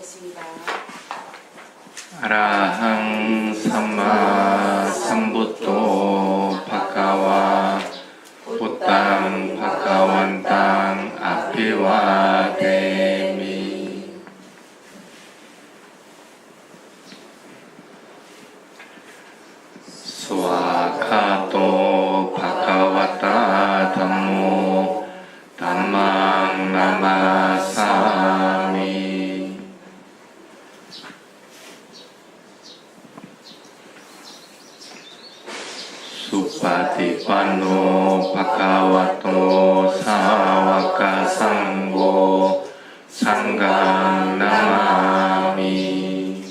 하겠습니다. 아라항 삼마 삼부토 바카와 부땅 바카완땅 아피와 데미. 스와카토 바카와타 담모 담망 나마사미. 수파티파노 바카와토 사와카 상고 상강 나마미.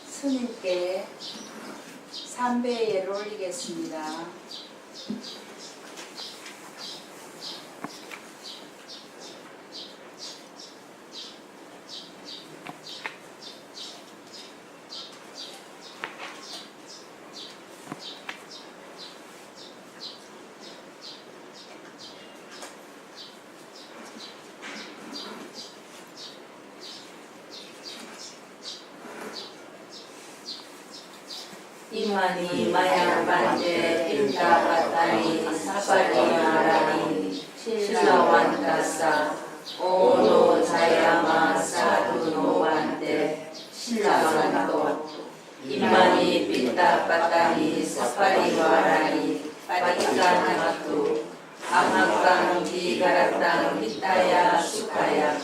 스님께 삼배의 예를 올리겠습니다. 이만희 마야반제 빈다바타니 사파리마라니 신라완다사 오노 자야마 사두노완데 신라완도. 이만희 빈다바타니 사파리마라니 파리카나마투 아마깡 비가라땅 히타야 수카야.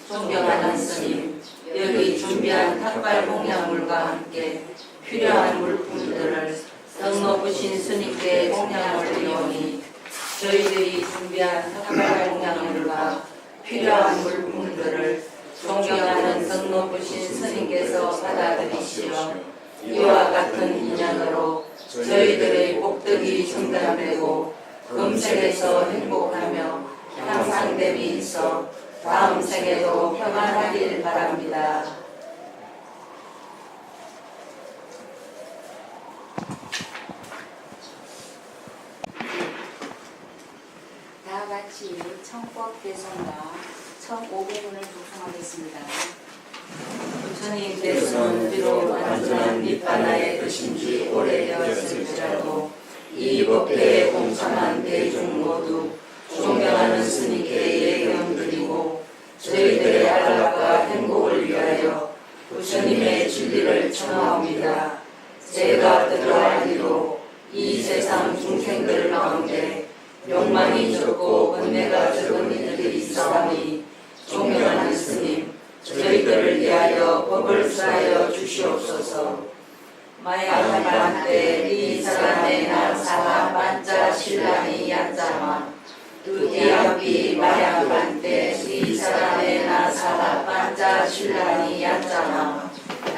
존경하는 스님, 여기 준비한 탁발 공양물과 함께 필요한 물품들을 넉넉으신 스님께 공양을 드리오니 저희들이 준비한 탁발 공양물과 필요한 물품들을 존경하는 넉넉으신 스님께서 받아들이시어 이와 같은 인연으로 저희들의 복덕이 충당되고 금생에서 행복하며 향상됨이 있어 다음 생에도 평안하길 바랍니다. 다 같이 청법 대성과 청오공문을 독송하겠습니다. 부처님께서는 비록 완전한 니파나에 드신 지 오래되었을지라도 이 법회에 공참한 대중 모두 존경하는 스님께 예경 드리고 저희들의 안락과 행복을 위하여 부처님의 진리를 청하옵니다. 제가 들어알기로 이 세상 중생들 가운데 욕망이 적고 번뇌가 적은 이들이 있사오니 존경하는 스님, 저희들을 위하여 법을 수하여 주시옵소서. 마야한테 이 사람의 나 사하 반자 신랑이 얀자마 두디아비 마야한테 이 사람의 나 사하 반자 신랑이 얀자마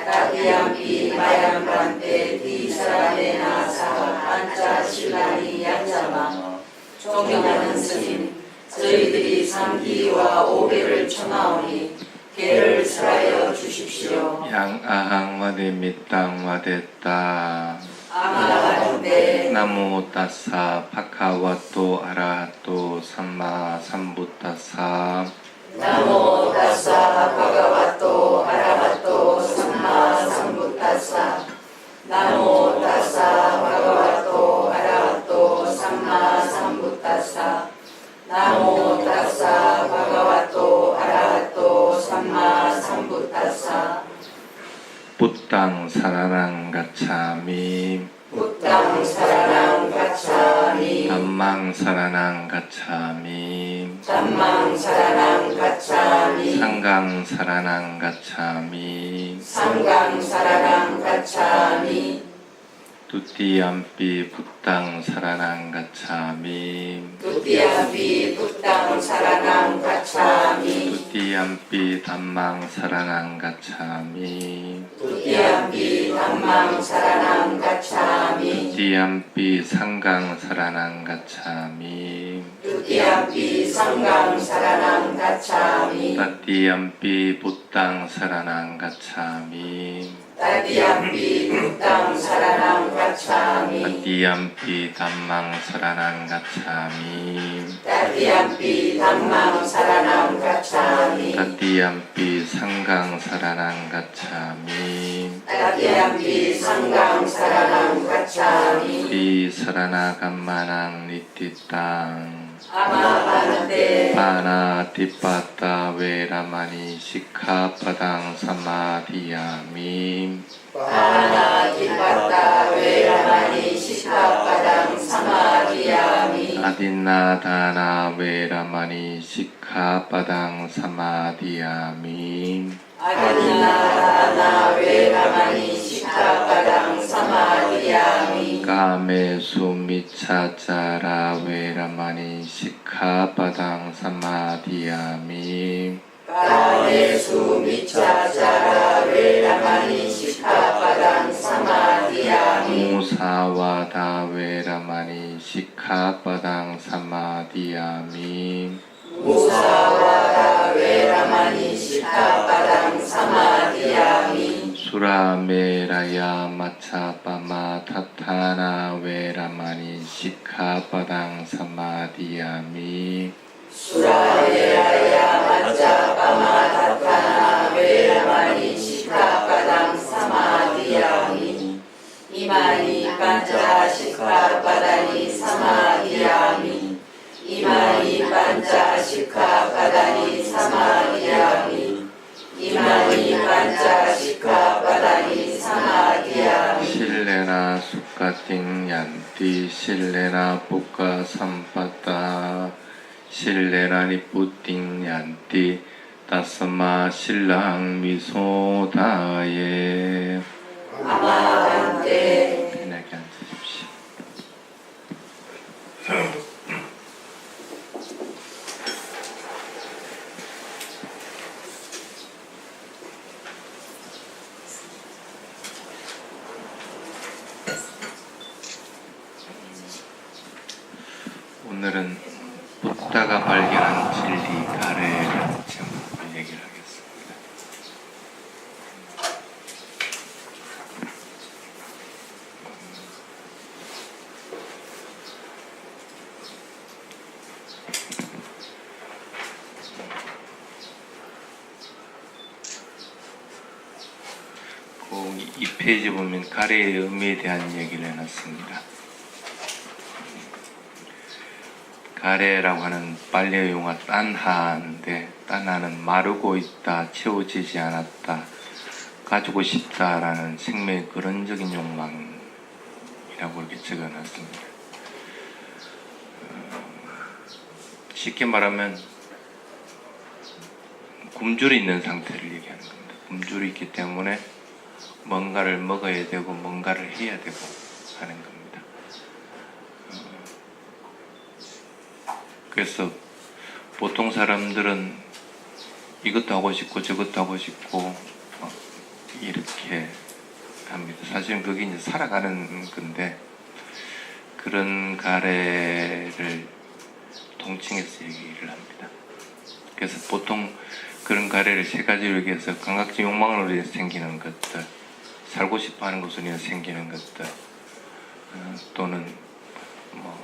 다디아비 마야한테 이 사람의 나 사하 반자 신랑이 얀자마. 존경하는 스님, 저희들이 3기와 5개를 청하오니 개를 설하여 주십시오. 양아항 와데미땅 와데따. 아마한테 나모 따사 바카와토 아라하토 삼마 삼부따사. 나모 타사 바가와토 아라하토 삼마 삼부타사. 나모 타사 바가와토 아라하토 삼마 삼부타사. 나모 타사 바가와토 아라하토 삼마 삼부타사. 부땅 사라랑 가차미. 부땅 사라랑 가차미. 담망 사라랑 가차미. 담망 사라랑 가차미. 상강 사라랑 가차미. 상강 사라랑 가차미. 두띠암피 부땅 사라랑 가차미. 두띠암피 부땅 사라랑 가차미. 두띠암피 담망 사라랑 가차미. 두띠암피 담망 사라랑 가차미. 두띠암피 상강 사라랑 가차미. 두띠암피 두띠암피 삼강 사라낭 가차미 따띠암피 부땅 사라낭 가차미 따띠암피 굿땅 사라낭 가차미 따띠암피 담망 사라낭 가차미 따띠암피 담망 사라낭 가차미 따띠암피 상강 사라낭 가차미 따띠암피 상강 사라낭 가차미 디 사라나 감마낭 니띠땅 아마바나테 파나 티빠따 베라마니 시카파당 사마디야미 바나티빠따 베라마니 시카바당 사마디야미 아딘나다나 베라마니 시카파당 사마디야미 아딘나다나 베라마니 시카바당 사마디야미 까메수 미차자라 베라마니 시카파당 사마디야미 가메수 미차자라 베라마니 시카바당 사마디야미 무사와다 베라마니 시카파당 사마디야미 무사와다 베라마니 시카바당 사마디야미 수라메라야 마차빠마 타타나 베라마니 시카파당 사마디야미 수라예라야 마짜바마타타나 베라마니 시카바당 사마디야미 이마니 반자 시카바다니 사마디야미 이마니 반자 시카바다니 사마디야미 이마니 반자 시카바다니 사마디야미 실레나 수카팅 얀티 실레나ปุ카 삼빠따 실레나 니뿌팅 얀티 따스마 신랑 미소다예 아마한테 편하게 앉으십시오. 오늘은 붓다가 발견한 진리 가래라는 제목으로 얘기를 하겠습니다. 이 페이지 보면 가래의 의미에 대한 얘기를 해놨습니다. 가래라고 하는 빨래 용어 딴하인데 딴하는 마르고 있다, 채워지지 않았다, 가지고 싶다라는 생명의 근원적인 욕망이라고 이렇게 적어놨습니다. 쉽게 말하면 굶주려 있는 상태를 얘기하는 겁니다. 굶주려 있기 때문에 뭔가를 먹어야 되고 뭔가를 해야 되고 하는 겁니다. 그래서 보통 사람들은 이것도 하고 싶고 저것도 하고 싶고 이렇게 합니다. 사실은 그게 이제 살아가는 건데 그런 가래를 통칭해서 얘기를 합니다. 그래서 보통 그런 가래를 세 가지로 얘기해서 감각적 욕망으로 인해서 생기는 것들, 살고 싶어하는 것으로 인해서 생기는 것들, 또는 뭐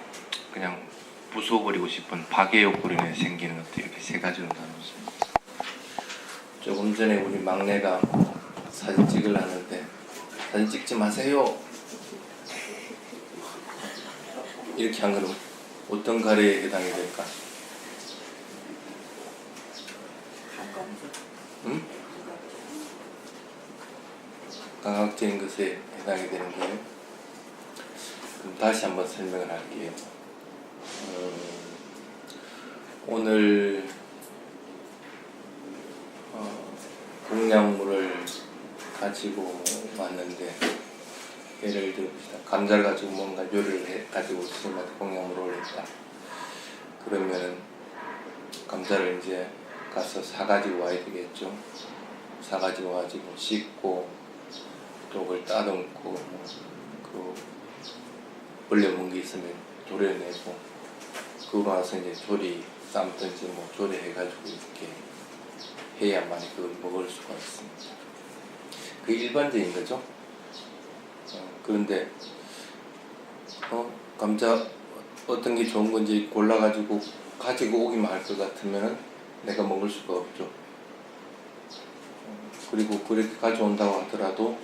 그냥 부숴버리고 싶은 파괴 욕구로 인해 생기는 것들, 이렇게 세 가지로 나눴습니다. 조금 전에 우리 막내가 사진 찍으려는데 사진 찍지 마세요 이렇게 한 거는 어떤 가래에 해당이 될까? 응? 감각적인 것에 해당이 되는 거예요. 그럼 다시 한번 설명을 할게요. 오늘 공양물을 가지고 왔는데 예를 들읍시다. 감자를 가지고 뭔가 요리를 가지고 스님한테 공양물을 올렸다. 그러면은 감자를 이제 가서 사가지고 와야 되겠죠. 사가지고 와가지고 씻고 또 그걸 따듬고 그 벌레 먹은 게 있으면 도려내고 그러고 나서 이제 조리 삶든지 뭐 조리해가지고 이렇게 해야만 그걸 먹을 수가 있습니다. 그 일반적인 거죠. 그런데 감자 어떤 게 좋은 건지 골라가지고 가지고 오기만 할 것 같으면 내가 먹을 수가 없죠. 그리고 그렇게 가져온다고 하더라도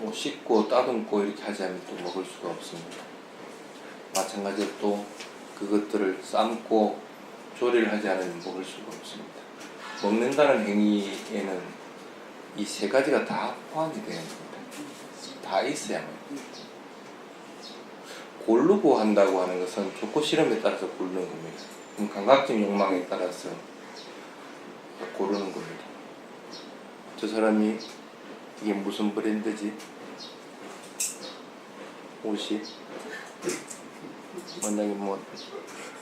뭐 씻고 따듬고 이렇게 하지 않으면 또 먹을 수가 없습니다. 마찬가지로 또 그것들을 삶고 조리를 하지 않으면 먹을 수가 없습니다. 먹는다는 행위에는 이 세 가지가 다 포함이 되는 겁니다. 다 있어야만. 고르고 한다고 하는 것은 좋고 싫음에 따라서 고르는 겁니다. 그럼 감각적 욕망에 따라서 고르는 겁니다. 저 사람이 이게 무슨 브랜드지? 옷이 만약에 뭐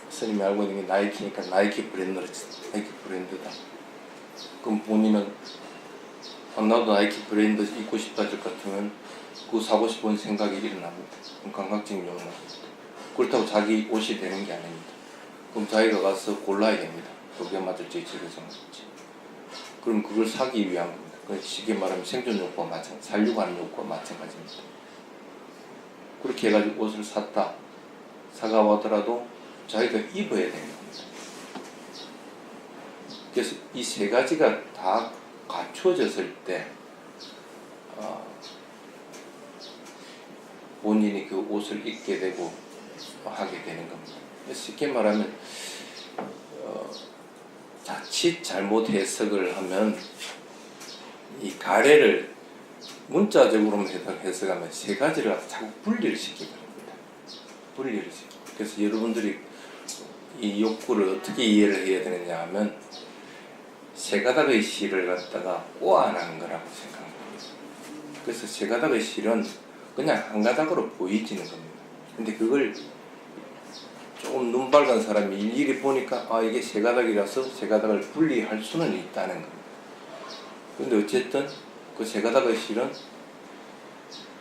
스님이 알고 있는 게 나이키니까 나이키 브랜드다. 그럼 본인은 나도 나이키 브랜드 입고 싶다 것 같으면 그거 사고 싶은 생각이 일어납니다. 그럼 감각적인 욕망입니다. 그렇다고 자기 옷이 되는 게 아닙니다. 그럼 자기가 가서 골라야 됩니다. 그게 맞을지 저게 정말지. 그럼 그걸 사기 위한 겁니다. 쉽게 말하면 생존 욕구와 마찬가지, 살려고 하는 욕구와 마찬가지입니다. 그렇게 해가지고 옷을 샀다. 사가오더라도 자기가 입어야 되는 겁니다. 그래서 이 세 가지가 다 갖춰졌을 때 본인이 그 옷을 입게 되고 하게 되는 겁니다. 쉽게 말하면 자칫 잘못 해석을 하면 이 가래를 문자적으로만 해석하면 세 가지를 자꾸 분리를 시켜버립니다. 분리를 시켜. 그래서 여러분들이 이 욕구를 어떻게 이해를 해야 되느냐 하면 세 가닥의 실을 갖다가 꼬아난 거라고 생각합니다. 그래서 세 가닥의 실은 그냥 한 가닥으로 보이지는 겁니다. 근데 그걸 조금 눈 밝은 사람이 일일이 보니까 이게 세 가닥이라서 세 가닥을 분리할 수는 있다는 겁니다. 근데 어쨌든 그 세 가닥의 실은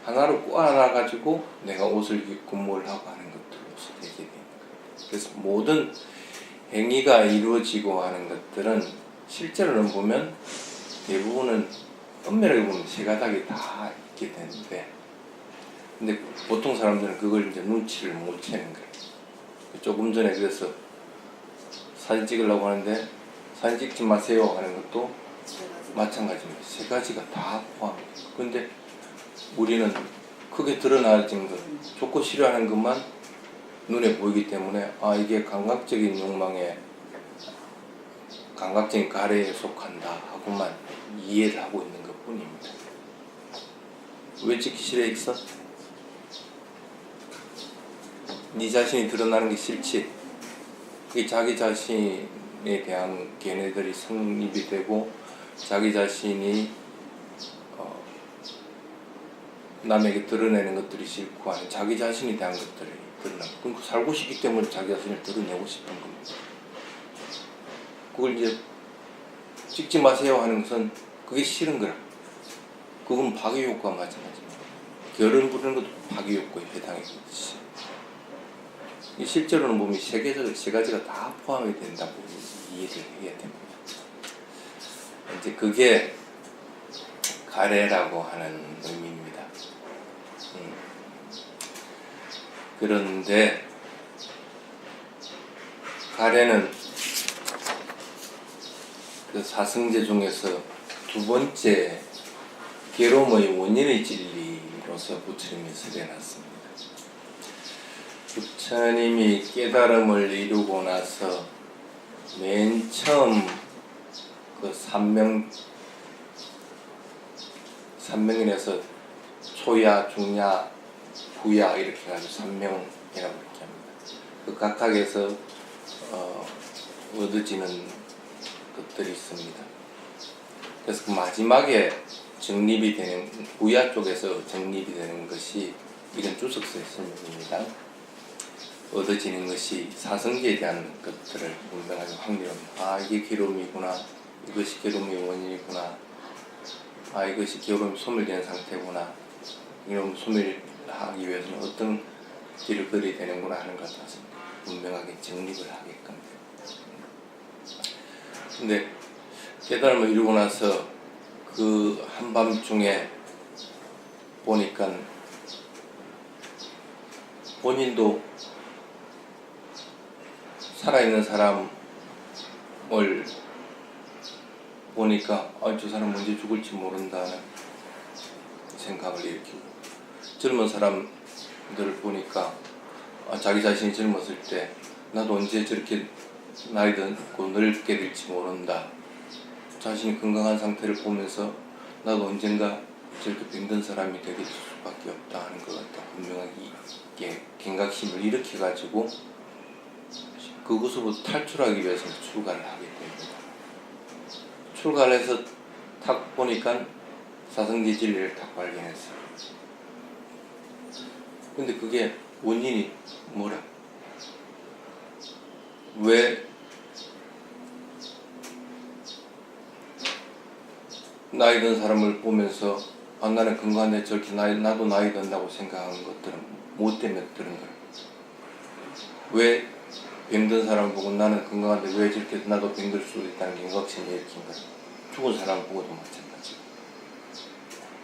하나로 꼬아놔 가지고 내가 옷을 입고 뭘 하고 하는 것들로서 되게 되는 거예요. 그래서 모든 행위가 이루어지고 하는 것들은 실제로는 보면 대부분은 엄밀하게 보면 세 가닥이 다 있게 되는데, 근데 보통 사람들은 그걸 이제 눈치를 못 채는 거예요. 조금 전에 그래서 사진 찍으려고 하는데 사진 찍지 마세요 하는 것도 마찬가지입니다. 세 가지가 다 포함해요. 근데 우리는 크게 드러나진 것, 좋고 싫어하는 것만 눈에 보이기 때문에 이게 감각적인 욕망에 감각적인 가래에 속한다 하고만 이해를 하고 있는 것 뿐입니다. 왜 찍기 싫어 있어? 네 자신이 드러나는 게 싫지. 그게 자기 자신에 대한 걔네들이 성립이 되고 자기 자신이 남에게 드러내는 것들이 싫고 하는 자기 자신에 대한 것들이 드러나고, 그럼 살고 싶기 때문에 자기 자신을 드러내고 싶은 겁니다. 그걸 이제 찍지 마세요 하는 것은 그게 싫은 거라. 그건 파괴효과와 마찬가지입니다. 결혼 부르는 것도 파괴효과에 해당하겠지. 실제로는 보면 세 가지가 다 포함이 된다고 이해를 해야 됩니다. 이제 그게 가래라고 하는 의미입니다. 그런데 가래는 그 사성제 중에서 두 번째 괴로움의 원인의 진리로서 부처님이 설해놨습니다. 부처님이 깨달음을 이루고 나서 맨 처음 그 삼명인에서 초야, 중야, 부야 이렇게 해가지고 삼명이라고 이렇게 합니다. 그 각각에서 얻어지는 것들이 있습니다. 그래서 그 마지막에 정립이 되는 부야 쪽에서 정립이 되는 것이 이건 주석서의 설명입니다. 얻어지는 것이 사성계에 대한 것들을 분명하게 확립합니다. 이게 괴로움이구나, 이것이 괴로움의 원인이구나, 이것이 괴로움이 소멸된 상태구나, 이런 소멸하기 위해서는 어떤 길을 걸어야 되는구나 하는 것 같습니다. 분명하게 정립을 하게끔. 근데 깨달음을 이루고 나서 그 한밤중에 보니까 본인도 살아있는 사람을 보니까 저 사람 언제 죽을지 모른다는 생각을 일으키고, 젊은 사람들을 보니까 자기 자신이 젊었을 때 나도 언제 저렇게 나이 들고 늙게 될지 모른다. 자신이 건강한 상태를 보면서 나도 언젠가 저렇게 병든 사람이 되게 될 수밖에 없다 하는 것 같다. 분명하게 경각심을 일으켜가지고 그곳으로부터 탈출하기 위해서 출가를 하게 됩니다. 출가를 해서 탁 보니까 사성제 진리를 딱 발견했어요. 근데 그게 원인이 뭐라? 왜 나이 든 사람을 보면서 나는 건강한데 저렇게 나도 나이 든다고 생각하는 것들은 뭐 때문에 그런 거야? 왜 병든 사람을 보고 나는 건강한데 왜 저렇게 나도 병들 수 있다는 경각심이 일으킨 거야? 죽은 사람 보고도 마찬가지.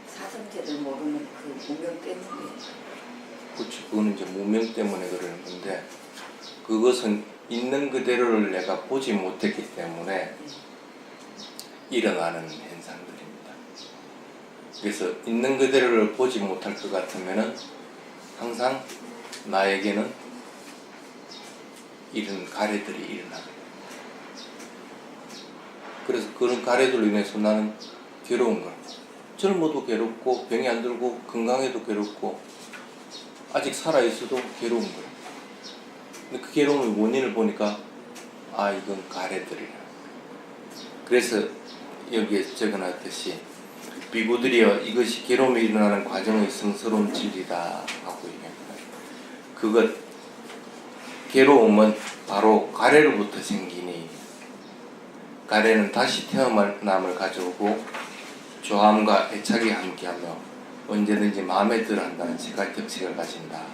사성제를 모르는 그 무명 때문에. 그렇죠. 그거는 이제 무명 때문에 그러는 건데, 그것은 있는 그대로를 내가 보지 못했기 때문에 일어나는 현상들입니다. 그래서 있는 그대로를 보지 못할 것 같으면은 항상 나에게는 이런 가래들이 일어나게 됩니다. 그래서 그런 가래들로 인해서 나는 괴로운 거야. 젊어도 괴롭고 병이 안 들고 건강해도 괴롭고 아직 살아있어도 괴로운 거야. 근데 그 괴로움의 원인을 보니까 이건 가래들이야. 그래서 여기에 적어놨듯이 비구들이여 이것이 괴로움이 일어나는 과정의 성스러운 진리다 하고 얘기합니다. 그것 괴로움은 바로 가래로부터 생기니 가래는 다시 태어남을 가져오고 조함과 애착이 함께하며 언제든지 마음에 들어한다는 세 가지 특징을 가진다.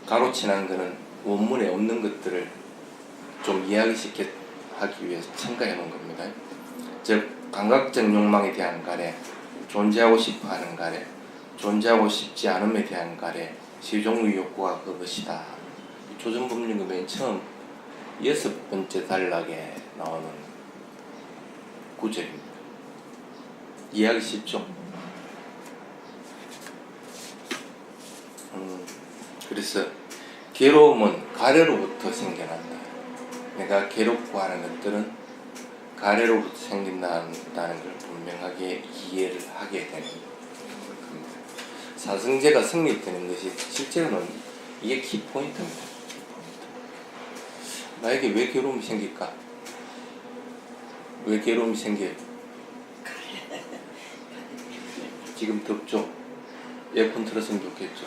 가로치는 것은 원문에 없는 것들을 좀 이야기시켜 하기 위해서 첨가해 놓은 겁니다. 즉 감각적 욕망에 대한 가래, 존재하고 싶어하는 가래, 존재하고 싶지 않음에 대한 가래, 세 종류의 욕구가 그것이다. 조선법륜의 맨 처음 6번째 단락에 나오는 구절입니다. 이해하기 쉽죠? 그래서 괴로움은 가래로부터 생겨난다. 내가 괴롭고 하는 것들은 가래로부터 생긴다는 걸 분명하게 이해를 하게 되는 겁니다. 사성제가 성립되는 것이 실제로는 이게 키포인트입니다. 나에게 왜 괴로움이 생길까? 왜 괴로움이 생겨요? 지금 덥죠? 에어컨 틀었으면 좋겠죠?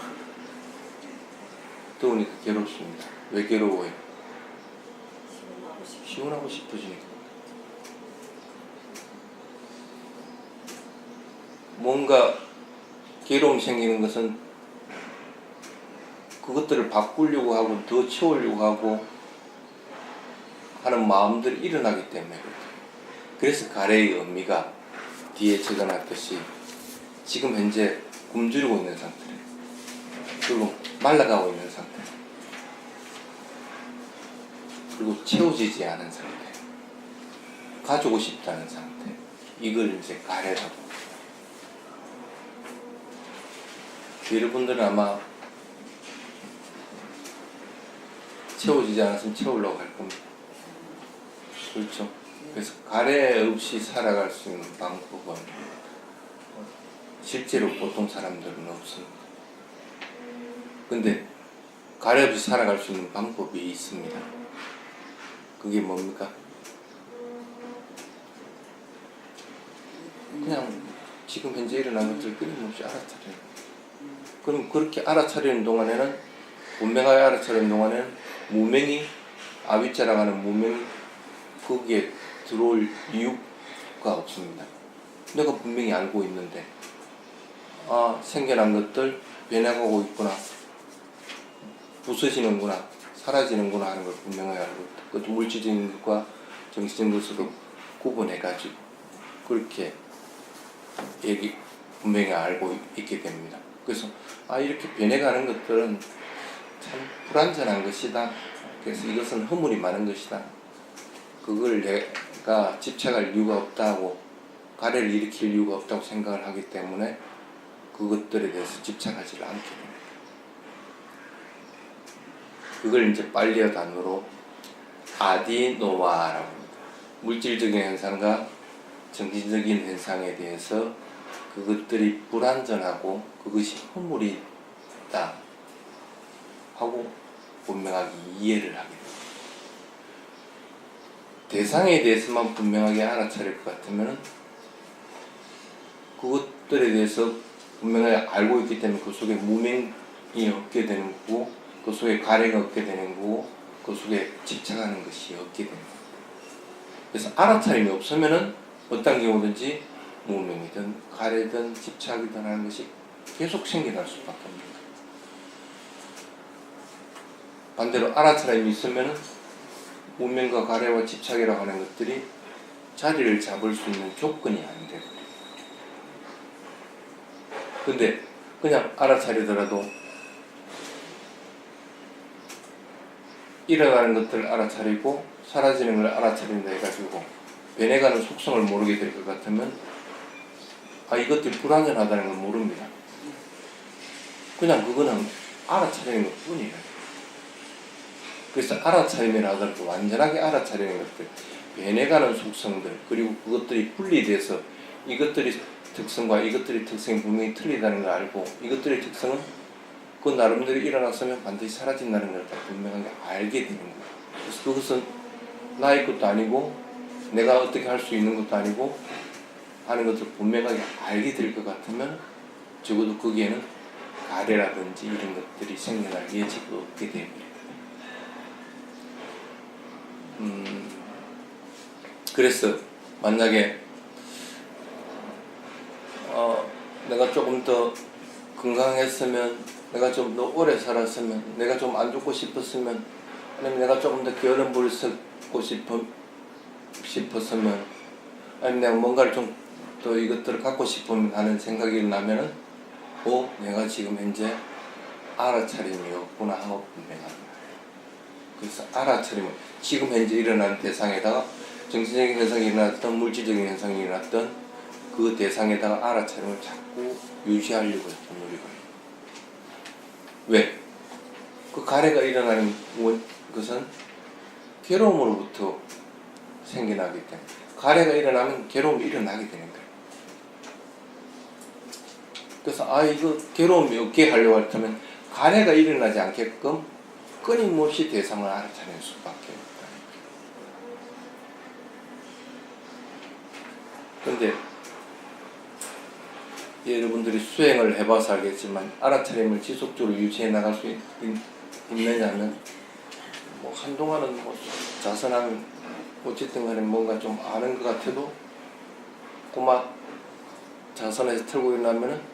더우니까 괴롭습니다. 왜 괴로워요? 시원하고 싶어지니까. 뭔가 괴로움 생기는 것은 그것들을 바꾸려고 하고 더 채우려고 하고 하는 마음들이 일어나기 때문에 그렇다. 그래서 가래의 의미가 뒤에 적어놨듯이 지금 현재 굶주리고 있는 상태래. 그리고 말라가고 있는 상태. 그리고 채워지지 않은 상태. 가지고 싶다는 상태. 이걸 이제 가래라고. 여러분들은 아마 채워지지 않았으면 채우려고 할 겁니다. 그렇죠? 그래서 가래 없이 살아갈 수 있는 방법은 실제로 보통 사람들은 없습니다. 근데 가래 없이 살아갈 수 있는 방법이 있습니다. 그게 뭡니까? 그냥 지금 현재 일어난 것들을 끊임없이 알아차려요. 그럼 그렇게 알아차리는 동안에는, 분명하게 알아차리는 동안에는 무명이, 아비자라고 하는 무명이 거기에 들어올 이유가 없습니다. 내가 분명히 알고 있는데 생겨난 것들 변해가고 있구나, 부서지는구나, 사라지는구나 하는 걸 분명하게 알고 있다. 그것도 물질적인 것과 정신적인 것으로 구분해가지고 그렇게 분명히 알고 있게 됩니다. 그래서 이렇게 변해가는 것들은 참 불완전한 것이다. 그래서 이것은 허물이 많은 것이다. 그걸 내가 집착할 이유가 없다고, 가래를 일으킬 이유가 없다고 생각을 하기 때문에 그것들에 대해서 집착하지 않게 됩니다. 그걸 이제 빨리어 단어로 아디노와라고 합니다. 물질적인 현상과 정신적인 현상에 대해서 그것들이 불완전하고 그것이 허물이다 하고 분명하게 이해를 하게 됩니다. 대상에 대해서만 분명하게 알아차릴 것 같으면 그것들에 대해서 분명하게 알고 있기 때문에 그 속에 무명이 없게 되는 거고, 그 속에 가래가 없게 되는 거고, 그 속에 집착하는 것이 없게 됩니다. 그래서 알아차림이 없으면은 어떤 경우든지 무명이든 가래든 집착이든 하는 것이 계속 생겨날 수밖에 없습니다. 반대로 알아차림이 있으면은 무명과 가래와 집착이라고 하는 것들이 자리를 잡을 수 있는 조건이 안 되고, 근데 그냥 알아차리더라도 일어나는 것들을 알아차리고 사라지는 걸 알아차린다 해가지고 변해가는 속성을 모르게 될 것 같으면 이것들이 불완전하다는 걸 모릅니다. 그냥 그거는 알아차리는 것 뿐이에요. 그래서 알아차림이라 하더라도 완전하게 알아차리는 것들, 변해가는 속성들, 그리고 그것들이 분리돼서 이것들이 특성과 이것들이 특성이 분명히 틀리다는 걸 알고, 이것들의 특성은 그 나름대로 일어났으면 반드시 사라진다는 걸 다 분명하게 알게 되는 거예요. 그래서 그것은 나의 것도 아니고 내가 어떻게 할 수 있는 것도 아니고 하는 것을 분명하게 알게 될 것 같으면 적어도 거기에는 가래라든지 이런 것들이 생겨날 여지가 없게 됩니다. 그래서 만약에 내가 조금 더 건강했으면, 내가 좀 더 오래 살았으면, 내가 좀 안 죽고 싶었으면, 아니면 내가 조금 더 게으른 쓰고 싶었으면, 아니면 내가 뭔가를 좀 더 이것들을 갖고 싶으면 하는 생각이 나면은 내가 지금 현재 알아차림이 없구나 하고 분명합니다. 그래서 알아차림은 지금 현재 일어나는 대상에다가 정신적인 현상이 일어났던 물질적인 현상이 일어났던 그 대상에다가 알아차림을 자꾸 유지하려고 했던 노력을 해요. 왜? 그 가래가 일어나는 것은 괴로움으로부터 생겨나기 때문에, 가래가 일어나면 괴로움이 일어나게 되는 거예요. 그래서 이거 괴로움이 없게 하려고 했다면 가래가 일어나지 않게끔 끊임없이 대상을 알아차릴 수밖에 없다. 그런데 여러분들이 수행을 해봐서 알겠지만 알아차림을 지속적으로 유지해 나갈 수 있느냐면 한동안은 자선하면 어쨌든 간에 뭔가 좀 아는 것 같아도 고막 자선에서 틀고 일어나면은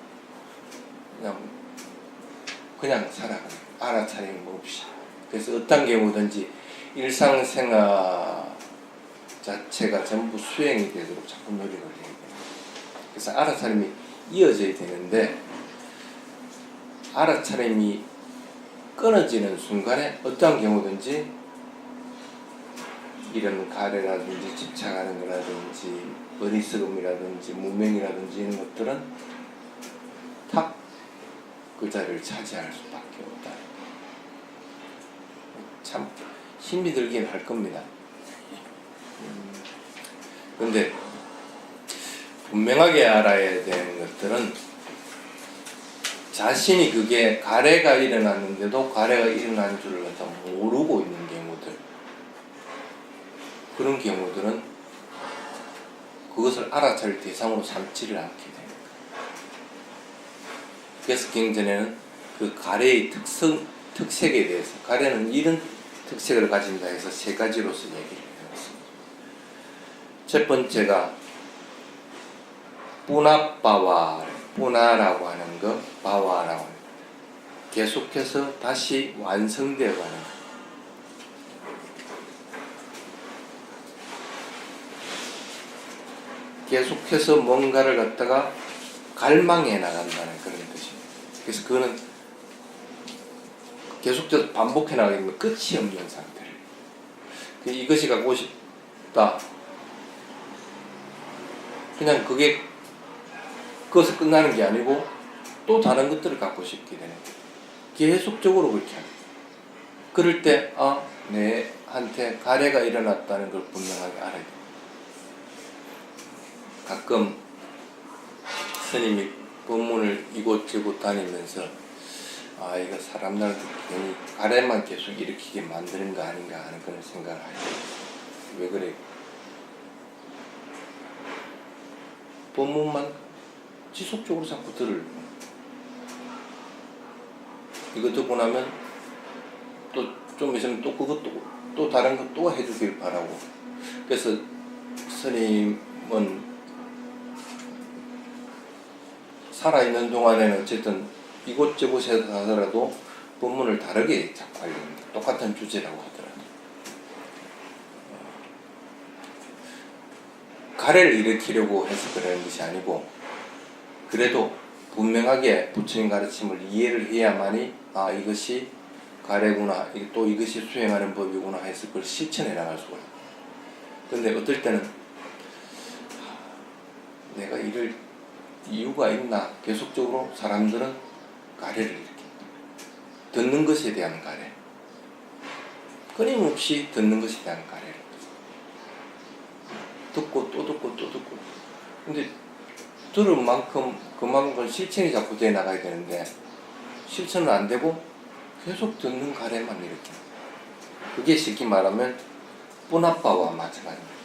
그냥 살아가는, 알아차림 없이. 그래서 어떤 경우든지 일상생활 자체가 전부 수행이 되도록 자꾸 노력을 해야 돼요. 그래서 알아차림이 이어져야 되는데, 알아차림이 끊어지는 순간에 어떠한 경우든지 이런 가래라든지 집착하는 거라든지 어리석음이라든지 무명이라든지 이런 것들은 탁 그 자리를 차지할 수밖에 없다. 참 힘이 들긴 할 겁니다. 그런데 분명하게 알아야 되는 것들은 자신이 그게 가래가 일어났는데도 가래가 일어난 줄을 갖다 모르고 있는 경우들, 그런 경우들은 그것을 알아차릴 대상으로 삼지를 않게 됩니다. 그래서 경전에는 그 가래의 특색에 대해서, 가래는 이런 특색을 가진다 해서 세 가지로서 얘기를 해왔습니다. 첫 번째가 뿌나빠와, 뿌나라고 하는 것, 바와라고 하는 것, 계속해서 다시 완성되어 가는 것. 계속해서 뭔가를 갖다가 갈망해 나간다는 그런 뜻입니다. 그래서 그거는 계속해서 반복해 나가면 끝이 없는 상태를. 이것이 갖고 싶다. 그냥 그게 그것을 끝나는 게 아니고 또 다른 것들을 갖고 싶게 되는 거예요. 계속적으로 그렇게 합니다. 그럴 때 내한테 가래가 일어났다는 걸 분명하게 알아야 돼요. 가끔 스님이 법문을 이곳저곳 다니면서 이거 사람들한테 괜히 가래만 계속 일으키게 만드는 거 아닌가 하는 그런 생각을 하죠. 왜 그래? 법문만 지속적으로 자꾸 들을. 이거 듣고 나면 또 좀 있으면 또 그것도 또 다른 거 또 해주길 바라고. 그래서 스님은 살아있는 동안에는 어쨌든 이곳저곳에서 하더라도 법문을 다르게 자꾸 하려니다. 똑같은 주제라고 하더라도. 가래를 일으키려고 해서 그러는 것이 아니고 그래도 분명하게 부처님 가르침을 이해를 해야만이 이것이 가래구나, 또 이것이 수행하는 법이구나 해서 그걸 실천해 나갈 수가 있어요. 근데 어떨 때는 내가 이럴 이유가 있나? 계속적으로 사람들은 가래를 일으킵니다. 듣는 것에 대한 가래. 끊임없이 듣는 것에 대한 가래를 듣고 또 듣고 또 듣고. 근데 들은 만큼 그만큼 실천이 자꾸 돼 나가야 되는데 실천은 안 되고 계속 듣는 가래만 일으킵니다. 그게 쉽게 말하면 뻔아빠와 마찬가지입니다.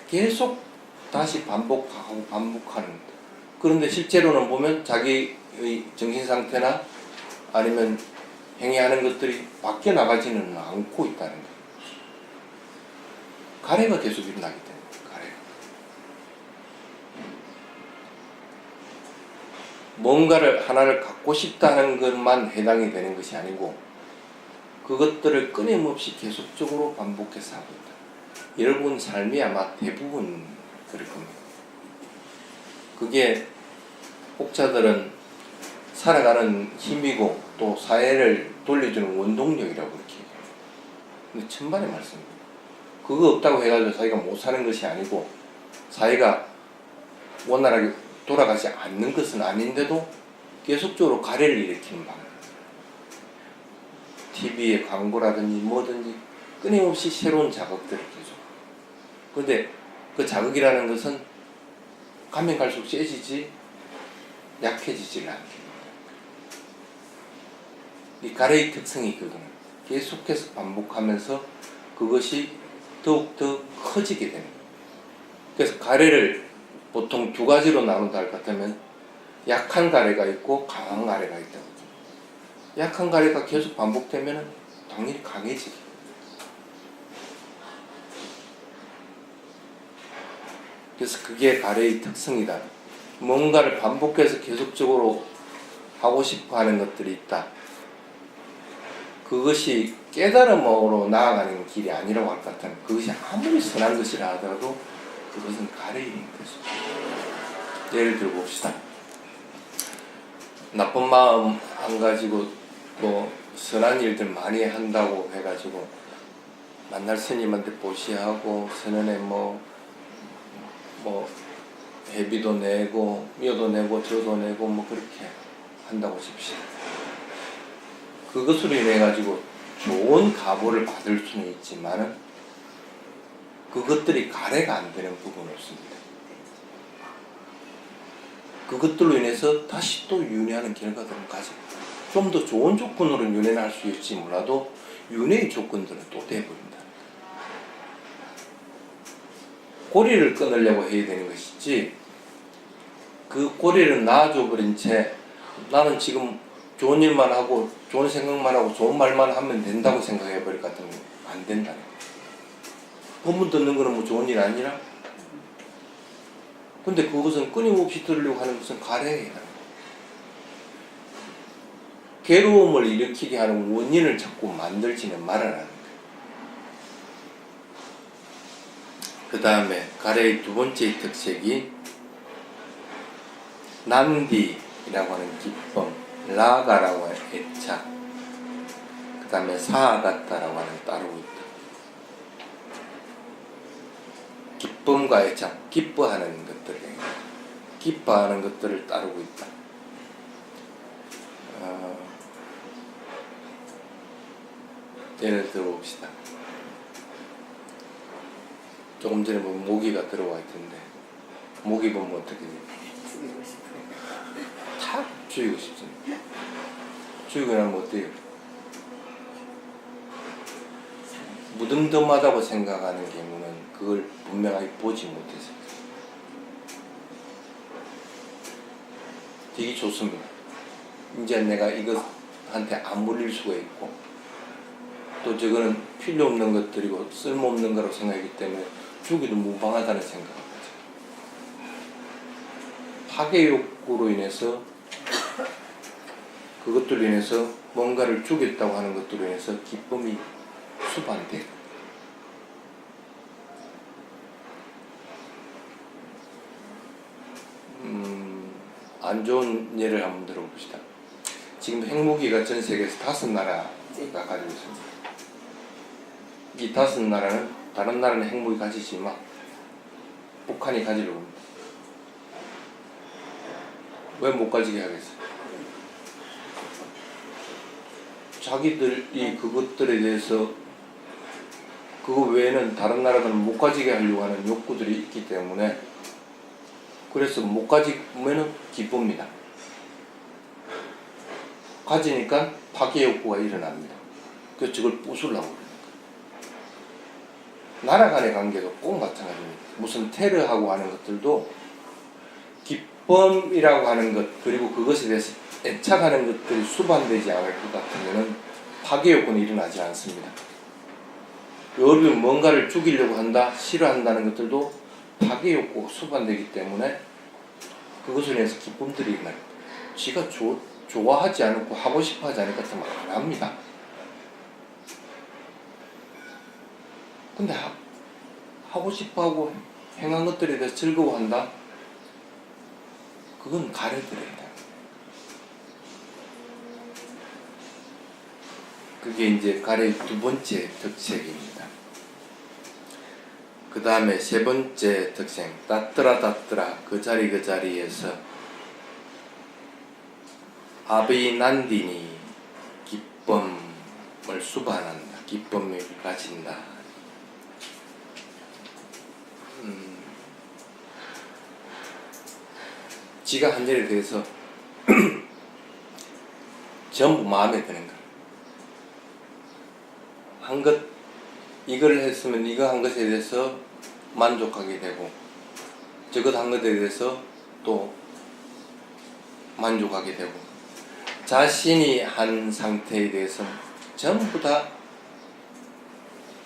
계속 다시 반복하고 반복하는 것. 그런데 실제로는 보면 자기의 정신 상태나 아니면 행위하는 것들이 바뀌어 나가지는 않고 있다는 거예요. 가래가 계속 일어나기 때문에. 가래가. 뭔가를 하나를 갖고 싶다는 것만 해당이 되는 것이 아니고 그것들을 끊임없이 계속적으로 반복해서 하고 있다. 여러분 삶이 아마 대부분 그럴 겁니다. 그게 혹자들은 살아가는 힘이고 또 사회를 돌려주는 원동력이라고 그렇게 얘기해요. 근데 천만의 말씀입니다. 그거 없다고 해가지고 사회가 못 사는 것이 아니고 사회가 원활하게 돌아가지 않는 것은 아닌데도 계속적으로 가래를 일으키는 방법. TV의 광고라든지 뭐든지 끊임없이 새로운 자극들을 계속. 그런데 그 자극이라는 것은 가면 갈수록 세지지 약해지질 않게. 이 가래의 특성이 그거는 계속해서 반복하면서 그것이 더욱더 커지게 됩니다. 그래서 가래를 보통 두 가지로 나눈다 할 것 같으면 약한 가래가 있고 강한 가래가 있다고. 약한 가래가 계속 반복되면 당연히 강해지게. 그래서 그게 가래의 특성이다. 뭔가를 반복해서 계속적으로 하고 싶어 하는 것들이 있다. 그것이 깨달음으로 나아가는 길이 아니라고 할 것 같으면 그것이 아무리 선한 것이라 하더라도 그것은 가래인 것이죠. 예를 들어 봅시다. 나쁜 마음 안 가지고 또 선한 일들 많이 한다고 해가지고 만날 스님한테 보시하고 선언에 뭐 회비도 내고 묘도 내고 저도 내고 뭐 그렇게 한다고 칩시다. 그것으로 인해 가지고 좋은 가보를 받을 수는 있지만은 그것들이 가래가 안 되는 부분은 없습니다. 그것들로 인해서 다시 또 윤회하는 결과들은 가지고 좀 더 좋은 조건으로 윤회는 할 수 있을지 몰라도 윤회의 조건들은 또 돼버린다. 고리를 끊으려고 해야 되는 것이지 그 고리를 놔줘버린 채 나는 지금 좋은 일만 하고 좋은 생각만 하고 좋은 말만 하면 된다고 생각해버릴 것 같으면 안 된다는 거예요. 법문 듣는 거는 뭐 좋은 일 아니라 근데 그것은 끊임없이 들으려고 하는 것은 가래예요. 괴로움을 일으키게 하는 원인을 자꾸 만들지는 말아라는 거예요. 그 다음에 가래의 두 번째 특색이 난디라고 하는 기쁨, 라가라고 하는 애착, 그 다음에 사아가타라고 하는 따르고 있다. 기쁨과 애착, 기뻐하는 것들을 따르고 있다. 예를 들어봅시다. 조금 전에 보면 모기가 들어와 있던데, 모기 보면 어떻게 돼요? 죽이고 싶어요. 탁 죽이고 싶습니다. 죽이고 나면 어때요? 무덤덤하다고 생각하는 경우는 그걸 분명하게 보지 못했어요. 되게 좋습니다. 이제 내가 이것한테 안 물릴 수가 있고, 또 저거는 필요 없는 것들이고 쓸모없는 거라고 생각하기 때문에 죽이도 무방하다는 생각을 하죠. 파괴 욕구로 인해서, 그것들로 인해서 뭔가를 죽였다고 하는 것들로 인해서 기쁨이 수반돼요. 안 좋은 예를 한번 들어봅시다. 지금 핵무기가 전 세계에서 5나라가 가지고 있습니다. 이 5나라는 다른 나라는 핵무기 가지지만 북한이 가지려고 합니다. 왜 못 가지게 하겠어요? 자기들이 그것들에 대해서 그거 외에는 다른 나라들은 못 가지게 하려고 하는 욕구들이 있기 때문에, 그래서 못 가지면은 기쁩니다. 가지니까 파괴 욕구가 일어납니다. 그래서 저걸 부수려고 그러니까. 나라 간의 관계도 꼭 마찬가지입니다. 무슨 테러하고 하는 것들도 기쁨이라고 하는 것, 그리고 그것에 대해서 애착하는 것들이 수반되지 않을 것 같으면 파괴 욕구는 일어나지 않습니다. 여러분 뭔가를 죽이려고 한다, 싫어한다는 것들도 파괴 욕구가 수반되기 때문에 그것을 위해서 기쁨들이 일어나요. 지가 좋아하지 않고 하고 싶어 하지 않을 것 같으면 안 합니다. 근데 하고 싶어 하고 행한 것들에 대해서 즐거워한다? 그건 가래들이다. 그게 이제 가래의 두 번째 특색입니다. 그 다음에 세 번째 특색, 따뜨라 그 자리에서 아비난디니 기쁨을 수반한다, 기쁨을 가진다. 지가 한 일에 대해서 전부 마음에 드는 거. 한 것, 이걸 했으면 이거 한 것에 대해서 만족하게 되고, 저것 한 것에 대해서 또 만족하게 되고, 자신이 한 상태에 대해서 전부 다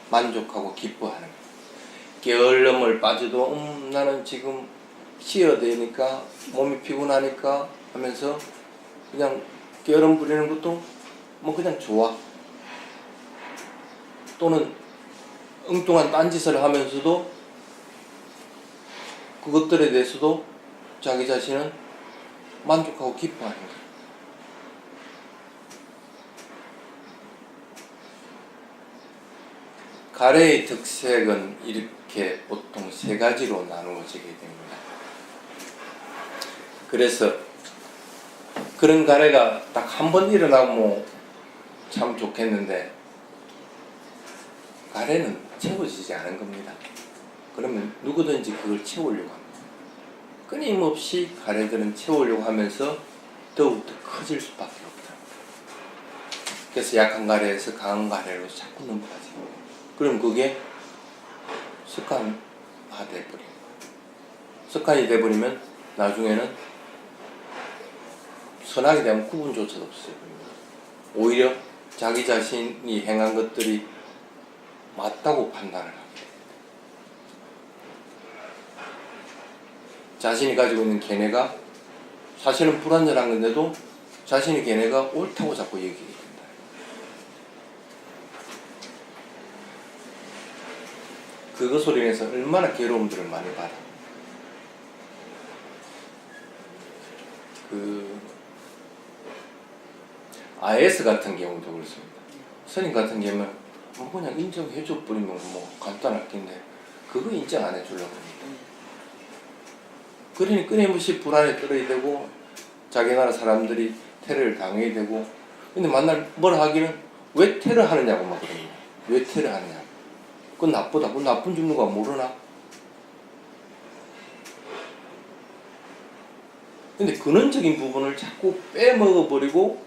만족하고 기뻐하는 거예요. 게을름을 빠져도 나는 지금 쉬어야 되니까, 몸이 피곤하니까 하면서 그냥 게으름 부리는 것도 뭐 그냥 좋아. 또는 엉뚱한 딴짓을 하면서도 그것들에 대해서도 자기 자신은 만족하고 기뻐하는 거예요. 가래의 특색은 이렇게 보통 세 가지로 나누어지게 됩니다. 그래서 그런 가래가 딱 한 번 일어나면 참 좋겠는데, 가래는 채워지지 않은 겁니다. 그러면 누구든지 그걸 채우려고 합니다. 끊임없이 가래들은 채우려고 하면서 더욱더 커질 수밖에 없다. 그래서 약한 가래에서 강한 가래로 자꾸 넘어가지. 그럼 그게 습관화 돼버립니다. 습관이 돼버리면 나중에는 선하게 되면 구분조차도 없어요. 오히려 자기 자신이 행한 것들이 맞다고 판단을 합니다. 자신이 가지고 있는 견해가 사실은 불완전한 건데도 자신의 견해가 옳다고 자꾸 얘기하게 된다. 그것으로 인해서 얼마나 괴로움들을 많이 받아. 그 IS 같은 경우도 그렇습니다. 스님 같은 경우는 뭐 그냥 인정해줘 버리면 뭐 간단할 텐데 그거 인정 안 해주려고 합니다. 그러니 끊임없이 불안에 떨어야 되고 자기 나라 사람들이 테러를 당해야 되고 근데 만날 뭐라 하기는 왜 테러 하느냐고 막 그럽니다. 왜 테러 하느냐. 그건 나쁘다. 그건 나쁜 죽는 거 모르나? 근데 근원적인 부분을 자꾸 빼먹어버리고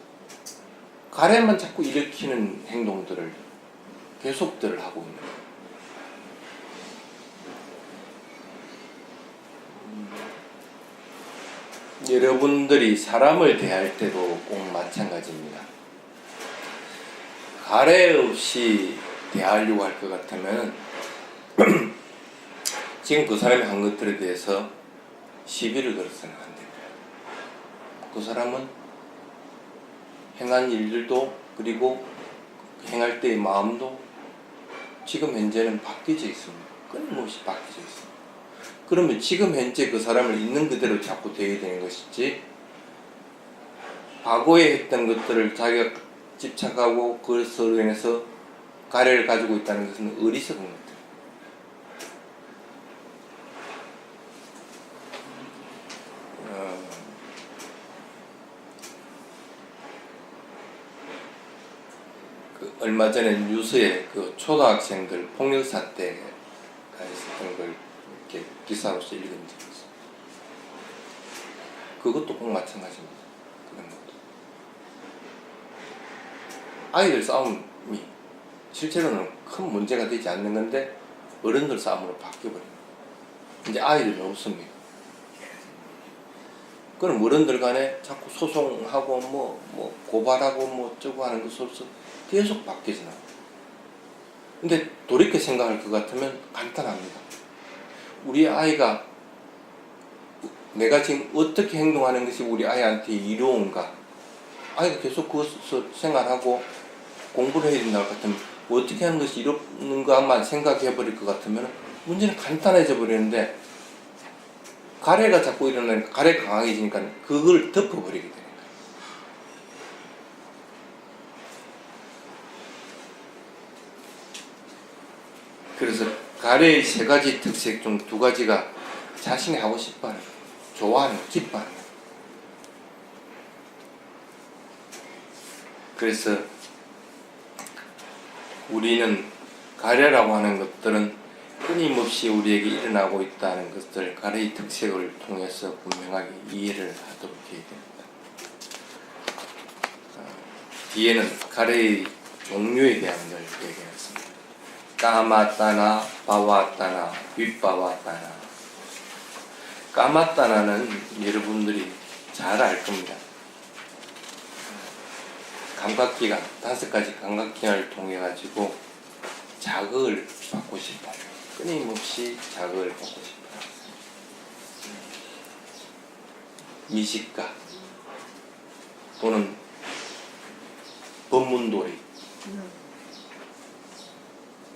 가래만 자꾸 일으키는 행동들을 계속들 하고 있는 거예요. 여러분들이 사람을 대할 때도 꼭 마찬가지입니다. 가래 없이 대하려고 할 것 같으면 지금 그 사람이 한 것들에 대해서 시비를 걸어서는 안 됩니다. 그 사람은 행한 일들도 그리고 행할 때의 마음도 지금 현재는 바뀌어져 있습니다. 끊임없이 바뀌어져 있습니다. 그러면 지금 현재 그 사람을 있는 그대로 자꾸 대해야 되는 것이지 과거에 했던 것들을 자기가 집착하고 그것으로 인해서 가래를 가지고 있다는 것은 어리석은 것들. 그 얼마 전에 뉴스에 그 초등학생들 폭력 사태가 있었던 걸 이렇게 기사로서 읽은 적이 있어요. 그것도 꼭 마찬가지입니다. 그런 것도. 아이들 싸움이 실제로는 큰 문제가 되지 않는 건데 어른들 싸움으로 바뀌어버립니다. 이제 아이들은 없습니다. 그럼 어른들 간에 자꾸 소송하고 뭐 고발하고 뭐 어쩌고 하는 것으로서 계속 바뀌어져 나와요. 근데 돌이켜 생각할 것 같으면 간단합니다. 우리 아이가 내가 지금 어떻게 행동하는 것이 우리 아이한테 이로운가? 아이가 계속 그것을 생활하고 공부를 해야 된다고 같으면 어떻게 하는 것이 이로운가만 생각해 버릴 것 같으면 문제는 간단해져 버리는데 가래가 자꾸 일어나니까 가래가 강해지니까 그걸 덮어버리게 되는 거예요. 그래서 가래의 세 가지 특색 중 두 가지가 자신이 하고 싶어하는 거예요. 좋아하는 거, 기뻐하는 거. 그래서 우리는 가래라고 하는 것들은 끊임없이 우리에게 일어나고 있다는 것들, 가래의 특색을 통해서 분명하게 이해를 하도록 해야 됩니다. 뒤에는 가래의 종류에 대한 걸 얘기했습니다. 까마따나, 바와따나, 윗바와따나. 까마따나는 여러분들이 잘 알 겁니다. 감각기관, 5가지 감각기관을 통해 가지고 자극을 받고 싶어요. 끊임없이 자극을 받고 싶어요. 미식가 또는 법문돌이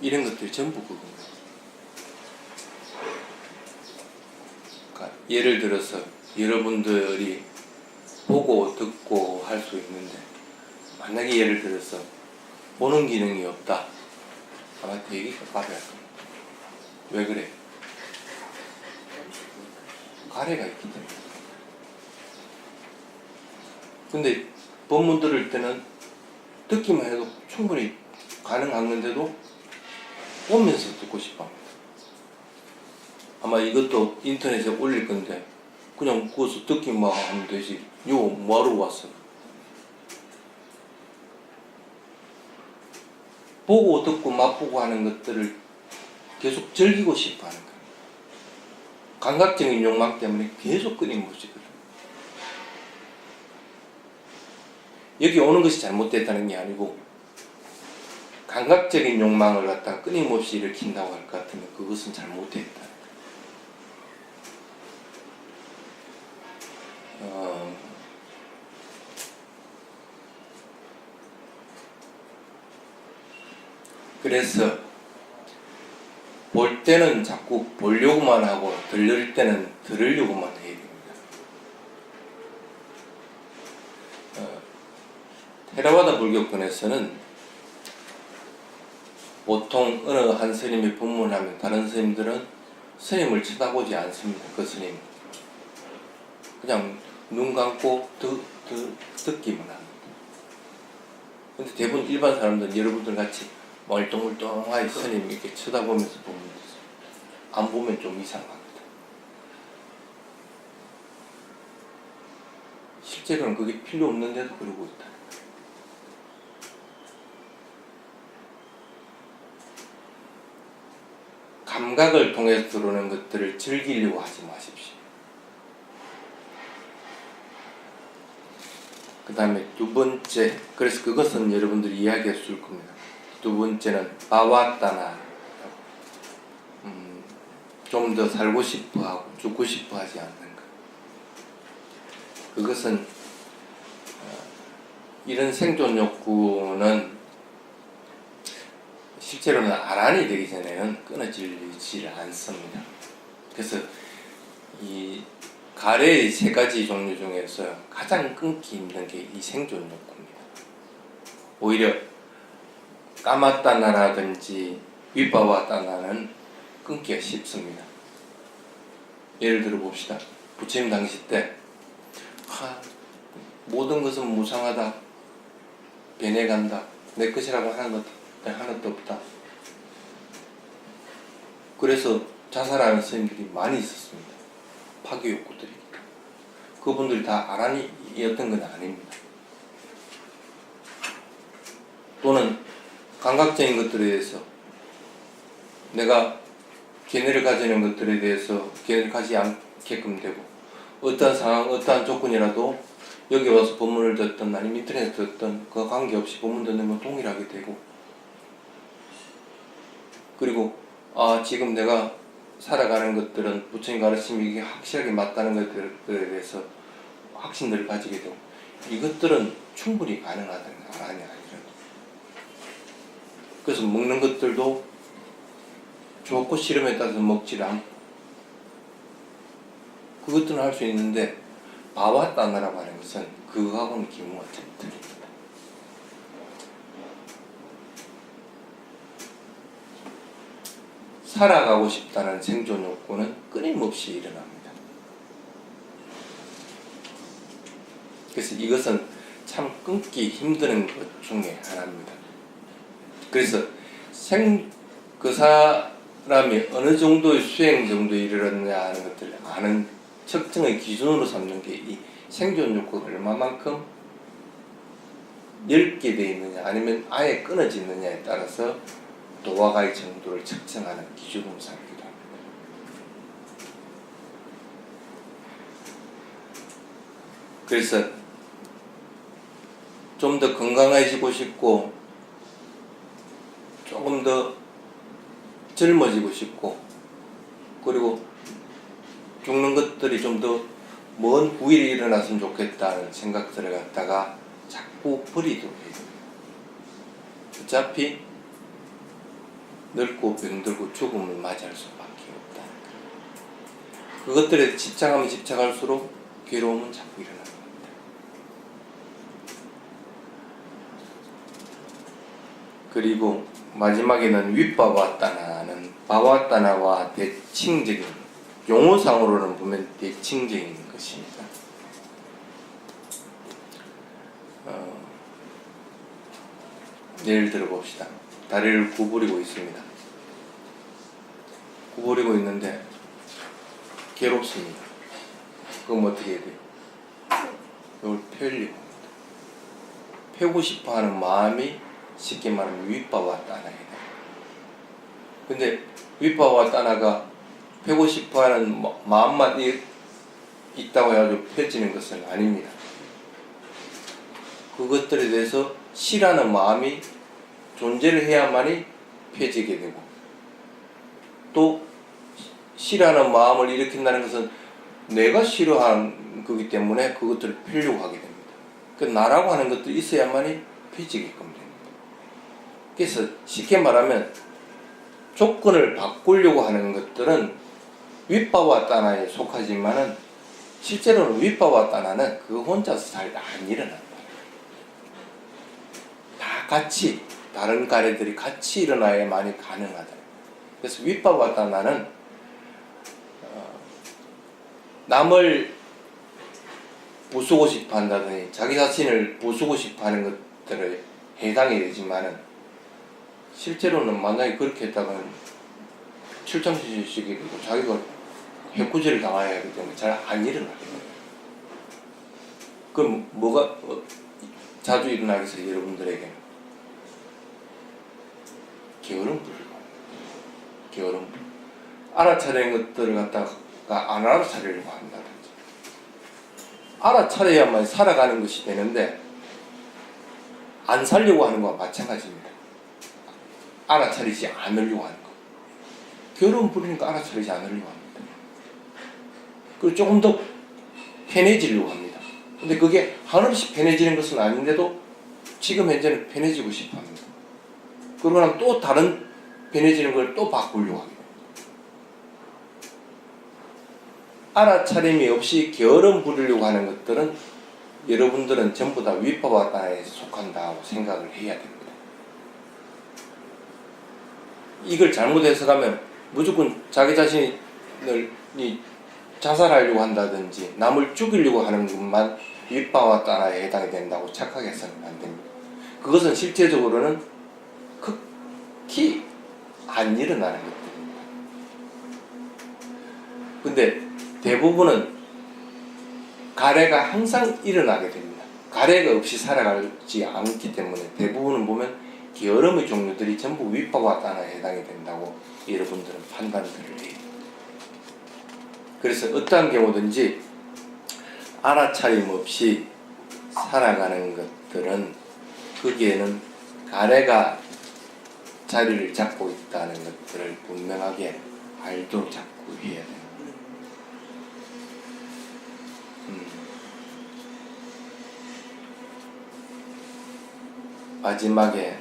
이런 것들이 전부 그겁니다. 그러니까 예를 들어서 여러분들이 보고 듣고 할 수 있는데 만약에 예를 들어서 보는 기능이 없다. 아마 되게 깝깝해 할 겁니다. 왜 그래? 가래가 있기 때문에. 근데 법문 들을 때는 듣기만 해도 충분히 가능한 건데도 보면서 듣고 싶어 합니다. 아마 이것도 인터넷에 올릴 건데 그냥 그것을 듣기만 하면 되지. 요 뭐하러 왔어? 보고 듣고 맛보고 하는 것들을 계속 즐기고 싶어 하는 거예요. 감각적인 욕망 때문에 계속 끊임없이 그래요. 여기 오는 것이 잘못됐다는 게 아니고 감각적인 욕망을 갖다가 끊임없이 일으킨다고 할 것 같으면 그것은 잘못됐다는 거예요. 그래서 볼 때는 자꾸 보려고만 하고 들릴 때는 들으려고만 해야 됩니다. 테라와다 불교권에서는 보통 어느 한 스님이 법문하면 다른 스님들은 스님을 쳐다보지 않습니다. 그 스님 그냥 눈 감고 듣기만 합니다. 근데 대부분 일반 사람들은 여러분들 같이 멀뚱멀뚱하게 스님 이렇게 쳐다보면서 보면 안 보면 좀 이상합니다. 실제로는 그게 필요 없는데도 그러고 있다. 감각을 통해서 들어오는 것들을 즐기려고 하지 마십시오. 그 다음에 두 번째, 그래서 그것은 여러분들이 이야기했을 겁니다. 두 번째는 바와따나, 좀 더 살고 싶어 하고 죽고 싶어 하지 않는 것. 그것은 이런 생존 욕구는 실제로는 아란이 되기 전에는 끊어지지 않습니다. 그래서 이 가래의 세 가지 종류 중에서 가장 끊기 힘든 게 이 생존 욕구입니다. 오히려 까마따나라든지 위바와따나는 끊기가 쉽습니다. 예를 들어 봅시다. 부처님 당시 때 모든 것은 무상하다, 변해간다, 내 것이라고 하나도 없다. 그래서 자살하는 스님들이 많이 있었습니다. 파괴 욕구들이니까. 그분들이 다 아란이었던 건 아닙니다. 또는 감각적인 것들에 대해서 내가 견해를 가지는 것들에 대해서 견해를 가지지 않게끔 되고, 어떠한 상황, 어떠한 조건이라도 여기 와서 법문을 듣든 아니면 인터넷에 듣든 그 관계없이 법문 듣는 건 동일하게 되고, 그리고 지금 내가 살아가는 것들은 부처님 가르침이 이게 확실하게 맞다는 것들에 대해서 확신들을 가지게 되고, 이것들은 충분히 가능하다는 게 아란이 아니라. 그래서 먹는 것들도 좋고 싫음에 따라서 먹지 않고, 그것들은 할 수 있는데 바와따나라고 하는 것은 그거하고는 기분가 좀 틀립니다. 살아가고 싶다는 생존 욕구는 끊임없이 일어납니다. 그래서 이것은 참 끊기 힘든 것 중에 하나입니다. 그래서 그 사람이 어느 정도의 수행 정도에 이르렀느냐 하는 것들을 아는 측정의 기준으로 삼는 게 이 생존 욕구가 얼마만큼 엷게 되어 있느냐 아니면 아예 끊어지느냐에 따라서 도화가의 정도를 측정하는 기준으로 삼기도 합니다. 그래서 좀 더 건강해지고 싶고 조금 더 젊어지고 싶고, 그리고 죽는 것들이 좀 더 먼 후일에 일어났으면 좋겠다는 생각들을 갖다가 자꾸 버리도록 해야 됩니다. 어차피 늙고 병들고 죽음을 맞이할 수밖에 없다. 그것들에 집착하면 집착할수록 괴로움은 자꾸 일어나는 겁니다. 그리고 마지막에는 윗바와따나는 바와따나와 대칭적인, 용어상으로는 보면 대칭적인 것입니다. 예를 들어 봅시다. 다리를 구부리고 있습니다. 구부리고 있는데 괴롭습니다. 그럼 어떻게 해야 돼요? 이걸 펴려고 합니다. 펴고 싶어하는 마음이 쉽게 말하면 윗바와따나예요. 근데 윗바와따나가 펴고 싶어하는 마음만 있다고 해가지고 펴지는 것은 아닙니다. 그것들에 대해서 싫어하는 마음이 존재를 해야만이 펴지게 되고, 또 싫어하는 마음을 일으킨다는 것은 내가 싫어하는 거기 때문에 그것들을 펴려고 하게 됩니다. 그 나라고 하는 것도 있어야만이 펴지게끔 됩니다. 그래서 쉽게 말하면 조건을 바꾸려고 하는 것들은 윗바와 따나에 속하지만은 실제로는 윗바와 따나는 그 혼자서 잘 안 일어난다. 다 같이 다른 가래들이 같이 일어나야만이 가능하다. 그래서 윗바와 따나는 남을 부수고 싶어 한다든지 자기 자신을 부수고 싶어 하는 것들에 해당이 되지만은 실제로는 만약에 그렇게 했다가는 출정시키게 되고 자기가 해코지를 당해야 하기 때문에 잘 안 일어나게 돼요. 그럼 뭐가 자주 일어나겠어요? 여러분들에게는 게으름 부리고 게으름 부리고 알아차리는 것들을 갖다가 안 알아차리려고 한다든지 알아차려야만 살아가는 것이 되는데 안 살려고 하는 거와 마찬가지입니다. 알아차리지 않으려고 하는 거. 게으름 부리니까 알아차리지 않으려고 합니다. 그리고 조금 더 편해지려고 합니다. 근데 그게 한없이 편해지는 것은 아닌데도 지금 현재는 편해지고 싶어 합니다. 그러고 나면 또 다른 편해지는 걸 또 바꾸려고 합니다. 알아차림이 없이 게으름 부리려고 하는 것들은 여러분들은 전부 다 윗바와 따나에 속한다고 생각을 해야 됩니다. 이걸 잘못 해석하면 무조건 자기 자신이 자살하려고 한다든지 남을 죽이려고 하는 것만 윗바와 따나에 해당이 된다고 착각해서는 안 됩니다. 그것은 실제적으로는 극히 안 일어나는 것들입니다. 근데 대부분은 가래가 항상 일어나게 됩니다. 가래가 없이 살아가지 않기 때문에 대부분은 보면 게으름의 종류들이 전부 윗바와 따나에 해당이 된다고 여러분들은 판단들을 해요. 그래서 어떠한 경우든지 알아차림 없이 살아가는 것들은 거기에는 가래가 자리를 잡고 있다는 것들을 분명하게 알도록 자꾸 해야 됩니다. 마지막에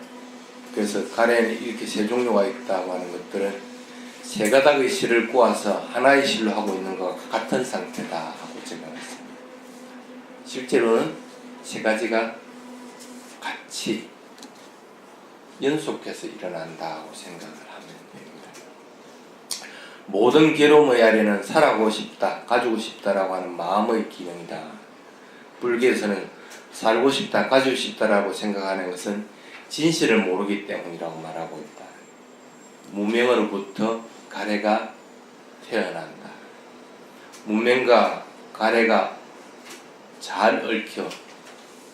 그래서 가래는 이렇게 세 종류가 있다고 하는 것들은 세 가닥의 실을 꼬아서 하나의 실로 하고 있는 것과 같은 상태다 하고 제가 했습니다. 실제로는 세 가지가 같이 연속해서 일어난다고 생각을 하면 됩니다. 모든 괴로움의 아래는 살아가고 싶다, 가지고 싶다라고 하는 마음의 기능이다. 불교에서는 살고 싶다, 가지고 싶다라고 생각하는 것은 진실을 모르기 때문이라고 말하고 있다. 무명으로부터 가래가 태어난다. 무명과 가래가 잘 얽혀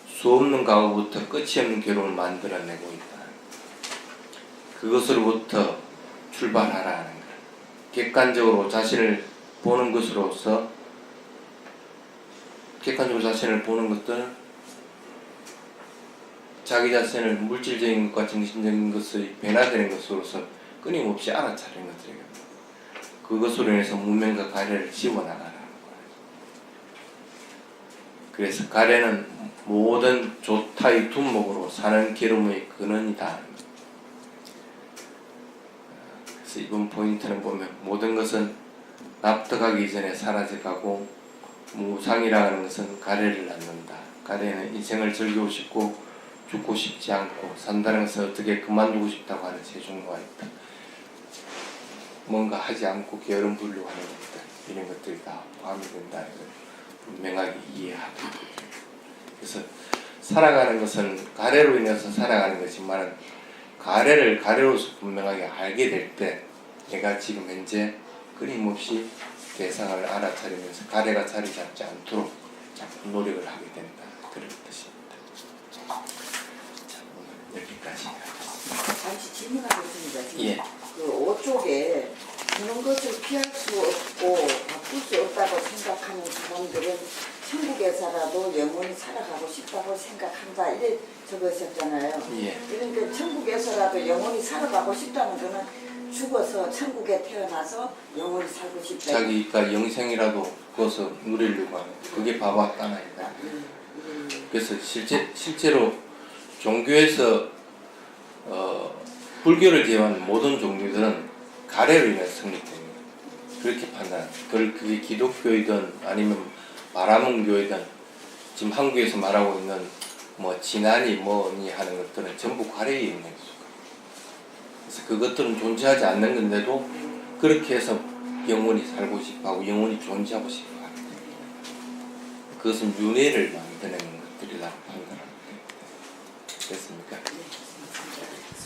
수없는 과거부터 끝이 없는 괴로움을 만들어내고 있다. 그것으로부터 출발하라는 것. 객관적으로 자신을 보는 것으로서 객관적으로 자신을 보는 것들은 자기 자신을 물질적인 것과 정신적인 것의 변화되는 것으로서 끊임없이 알아차리는 것들이거든요. 그것으로 인해서 문명과 가래를 지워나가라는 거예요. 그래서 가래는 모든 조타의 둔목으로 사는 괴로움의 근원이다. 그래서 이번 포인트는 보면 모든 것은 납득하기 전에 사라져가고 무상이라는 것은 가래를 낳는다. 가래는 인생을 즐기고 싶고 죽고 싶지 않고 산다는 것은 어떻게 그만두고 싶다고 하는 세 종류가 있다. 뭔가 하지 않고 게으름 부리려고 하는 것들, 이런 것들이 다 포함이 된다는 걸 분명하게 이해하고 있거든요. 그래서 살아가는 것은 가래로 인해서 살아가는 것이지만 가래를 가래로서 분명하게 알게 될 때 내가 지금 현재 끊임없이 대상을 알아차리면서 가래가 자리 잡지 않도록 자꾸 노력을 하게 된다. 그런 뜻입니다. 자, 오늘 여기까지 하겠습니다. 잠시 질문하겠습니다. 예. 그 5쪽에 그런 것을 피할 수 없고 바꿀 수 없다고 생각하는 사람들은 천국에서라도 영원히 살아가고 싶다고 생각한다. 이래 적으셨잖아요. 예. 그러니까 천국에서라도 영원히 살아가고 싶다는 거는 죽어서 천국에 태어나서 영원히 살고 싶다. 자기가 영생이라도 그것을 누리려고 하는 그게 바바따나이다. 그래서 실제로 종교에서 불교를 제외한 모든 종교들은 가래로 인해서 성립됩니다. 그렇게 판단. 그게 기독교이든 아니면 마라문교이든 지금 한국에서 말하고 있는 뭐 진안이 뭐니 하는 것들은 전부 가래에 있는 거죠. 그래서 그것들은 존재하지 않는 건데도 그렇게 해서 영원히 살고 싶어하고 영원히 존재하고 싶어합니다. 그것은 윤회를 만드는 것들이라고 판단합니다. 됐습니까?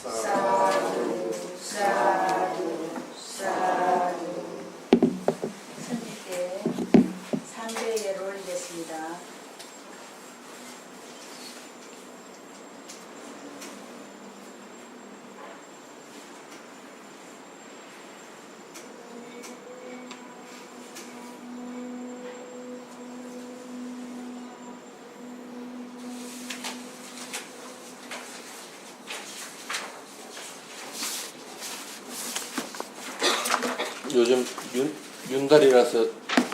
사두 사두 사두. 선생님께 3배 예를 올리겠습니다. 요즘 윤달이라서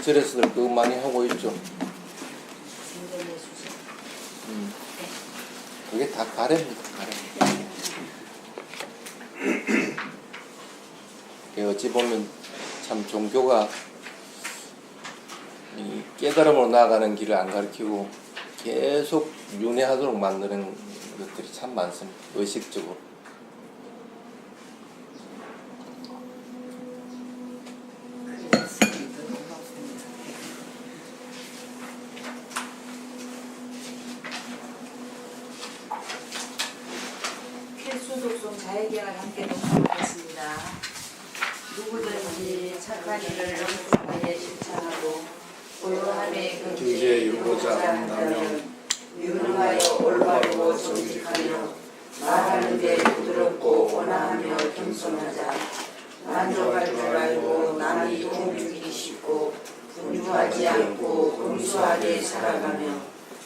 절에서들 그거 많이 하고 있죠. 생전의 수술. 그게 다 가래입니다. 가래. 어찌 보면 참 종교가 이 깨달음으로 나아가는 길을 안 가르치고 계속 윤회하도록 만드는 것들이 참 많습니다. 의식적으로. 필수 독송 자해경을 함께 독송하겠습니다. 누구든지 착한 일을 엄숙하게 실천하고 고요함에 경제에 이루고자 한다면 유능하여 올바르고 정직하며 말하는 데 부드럽고 온화하며 겸손하자. 만족할 줄 알고 남이 도움 주기 쉽고 분주하지 않고 검소하게 살아가며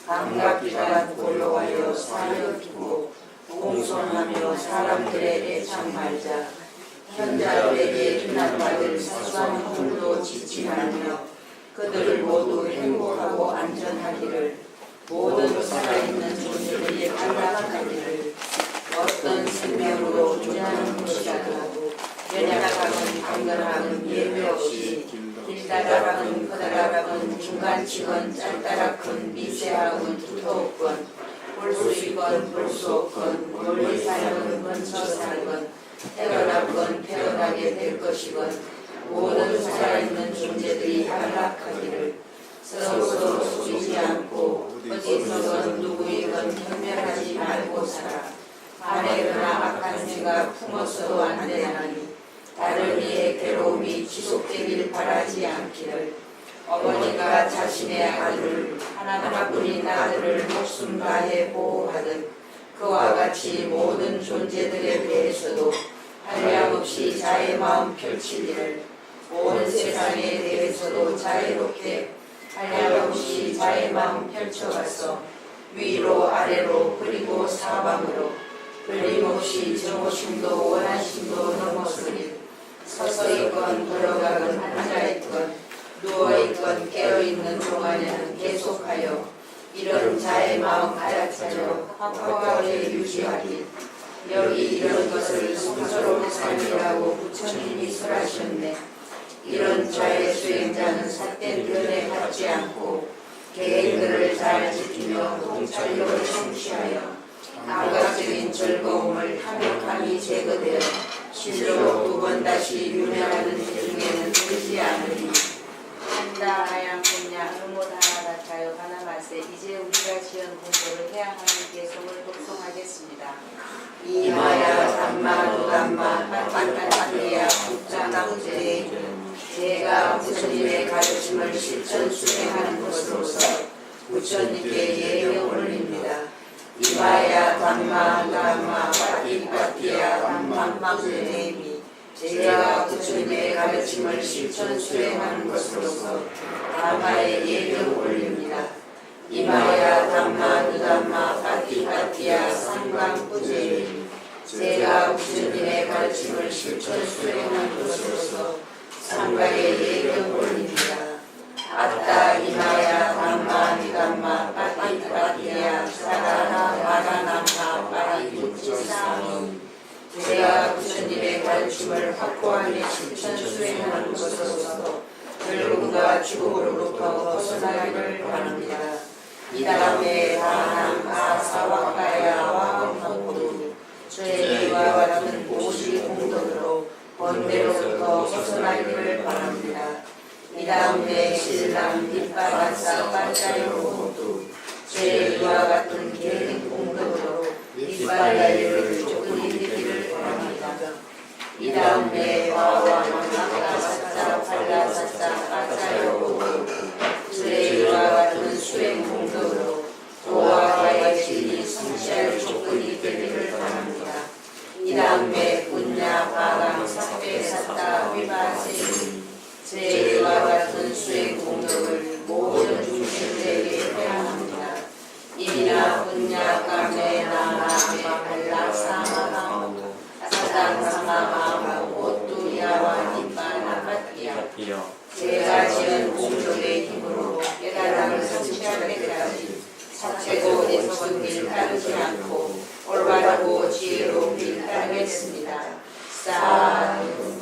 감각비가 고요하여 사려 두고 공손하며 사람들의 애착 말자. 현자들에게 비난받을 사소한 허물도 짓지 말며 그들을 모두 행복하고 안전하기를 모든 살아있는 존재들이 안락하기를 어떤 생명으로 존재하는 것이라도 연약함은 강건함은 예외 없이 길다랗건 커다랗건 중간치건 짧다랗건 미세하건 두터웠건 볼 수 있건 볼 수 없건 멀리 살건 먼저 살건 태어났건 태어나게 될 것이건 모든 살아있는 존재들이 안락하기를 서로 속이지 않고 어디서건 누구이건 경멸하지 말고 살아. 반해거나 악한 생각 품어서도 안 되나니 다른 이의 괴로움이 지속되길 바라지 않기를. 어머니가 자신의 아들 하나뿐인 아들을 목숨 다해 보호하듯 그와 같이 모든 존재들에 대해서도 한량없이 자의 마음 펼치기를. 온 세상에 대해서도 자유롭게 한량없이 자의 마음 펼쳐가서 위로 아래로 그리고 사방으로 끊임없이 정오심도 원하심도 넘어서길. 서서있건 걸어가건 앉아있건 누워있건 깨어있는 동안에는 계속하여 이런 자의 마음 가득차려 확고하게 유지하길. 여기 이런 것을 성스러운 삶이라고 부처님이 설하셨네. 이런 자의 수행자는 삿된 견해 갖지 않고 계획들을 잘 지키며 통찰력을 성취하여 감각적인 즐거움을 타격함이 제거되어 실로 두 번 다시 윤회하는 중에는 들지 않으니. 한다 하양 분야 의못 하나 같아요 하나마세. 이제 우리가 지은 공부를 해양하는 개성을 독송하겠습니다. 이마야 담마 도담마 빤빤빤리야 국자나우제. 제가 부처님의 가르침을 실천 수행하는 것으로서 부처님께 예경 올립니다. 이마야 담마 담마 빠띠빠띠야 담마마우제미. 제가 부처님의 가르침을 실천 수행하는 것으로서 담마에 예경 올립니다. 이마야 담마 누담마 빠띠빠띠야 상광부제미. 제가 부처님의 가르침을 실천 수행하는 것으로서 상가에 예경 올립니다. 아따 이마야 담마 니담마 빠띠빠띠야 사라나 마라남마 빠띠부치사미. 제가 부처님의 가르침 부르심을 확고하게 실천 수행하는 것으로서 결국과 죽음으로부터 벗어나기를 바랍니다. 이 다음에 다함 아사와 가야와 모두 저희와 같은 보시 공덕으로 번뇌로부터 벗어나기를 바랍니다. 이 다음에 신랑 빛바라사 반자요 모두 저희와 같은 계획 공덕으로 빛바라를 조금 이기를 바랍니다. 이 다음에 와와 만나사사 발라사사 빠자요 모두 저희와 같은 수행 공덕으로 도와와의 진리 성취할 조건이 되기를 바랍니다. 이 다음에 분야 화강 사회 사타 위바세 저희와 같은 수행 공덕을 모든 중생들에게 회합니다. 이미나 분야 감에 나마메 발라사마하모 사당사마하모 오뚜야와 니빠나바티야 제가 지은 공덕의 힘으로 깨달음을 성취할 때까지 사체고 내속은 길 따르지 않고 올바르고 지혜로 길 따르겠습니다. 사두